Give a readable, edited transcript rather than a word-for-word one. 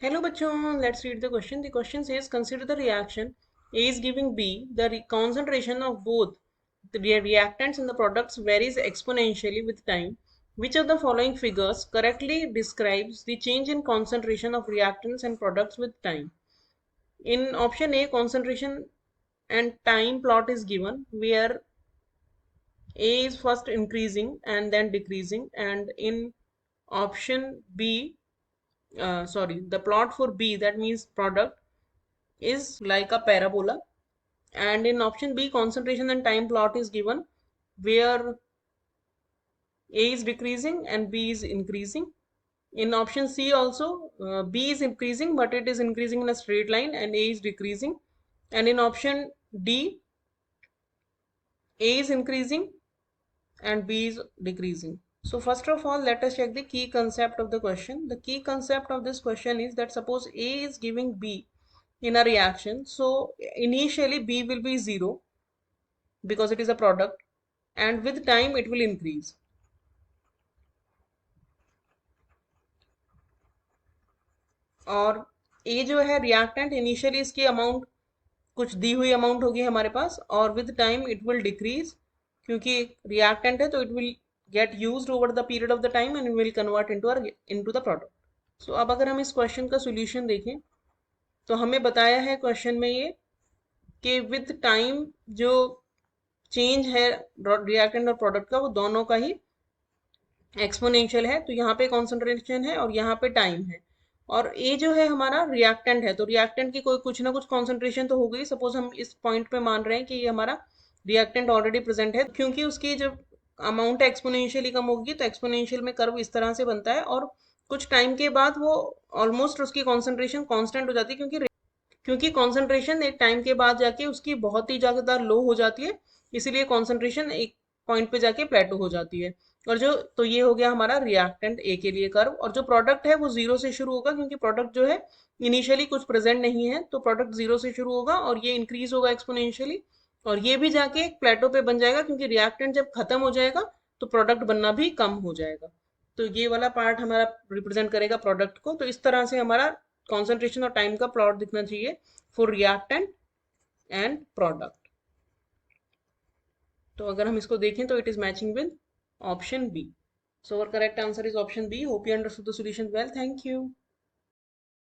Hello bachon, let's read the question. The question says consider the reaction A is giving B. The concentration of both the reactants in the products varies exponentially with time. Which of the following figures correctly describes the change in concentration of reactants and products with time? In option A, concentration and time plot is given where A is first increasing and then decreasing, and in option B, the plot for B, that means product, is like a parabola, and in option B, concentration and time plot is given where A is decreasing and B is increasing. In option C also, B is increasing but it is increasing in a straight line, and A is decreasing. And in option D, A is increasing and B is decreasing. So first of all, let us check the key concept of the question. The key concept of this question is that suppose A is giving B in a reaction. So initially B will be 0 because it is a product, and with time it will increase. और A जो है reactant, initially इसकी amount कुछ दी हुई amount होगी हमारे पास, और with time it will decrease, क्योंकि रिएक्टेंट है तो it will get used over the period of the time and will convert into the product. So अब अगर हम इस क्वेश्चन का सोल्यूशन देखें तो हमें बताया है क्वेश्चन में ये कि विद टाइम जो चेंज है रिएक्टेंट और प्रोडक्ट का, वो दोनों का ही एक्सपोनेंशियल है. तो यहाँ पे कॉन्सेंट्रेशन है और यहाँ पे टाइम है, और ए जो है हमारा रिएक्टेंट है, तो रिएक्टेंट की कोई कुछ ना कुछ कॉन्सेंट्रेशन तो हो गई. सपोज हम इस पॉइंट पे मान रहे हैं कि ये हमारा रिएक्टेंट ऑलरेडी प्रेजेंट है, क्योंकि उसकी जब अमाउंट एक्सपोनेंशियली कम होगी तो एक्सपोनेंशियल में कर्व इस तरह से बनता है, और कुछ टाइम के बाद वो ऑलमोस्ट उसकी कॉन्सेंट्रेशन कांस्टेंट हो जाती है, क्योंकि कॉन्सेंट्रेशन एक टाइम के बाद जाके उसकी बहुत ही ज़्यादा लो हो जाती है, इसीलिए कॉन्सेंट्रेशन एक पॉइंट पे जाके प्लेटो हो जाती है. और जो तो ये हो गया हमारा रिएक्टेंट ए के लिए कर्व, और जो प्रोडक्ट है वो जीरो से शुरू होगा, क्योंकि प्रोडक्ट जो है इनिशियली कुछ प्रेजेंट नहीं है, तो प्रोडक्ट जीरो से शुरू होगा और ये इंक्रीज होगा एक्सपोनेंशियली, और ये भी जाके एक प्लेटो पे बन जाएगा, क्योंकि रिएक्टेंट जब खत्म हो जाएगा तो प्रोडक्ट बनना भी कम हो जाएगा. तो ये वाला पार्ट हमारा रिप्रेजेंट करेगा प्रोडक्ट को. तो इस तरह से हमारा कॉन्सेंट्रेशन और टाइम का प्लॉट दिखना चाहिए फॉर रिएक्टेंट एंड प्रोडक्ट. तो अगर हम इसको देखें तो it is matching with option B. So our correct answer is option B. Hope you understood the solution well. Thank you.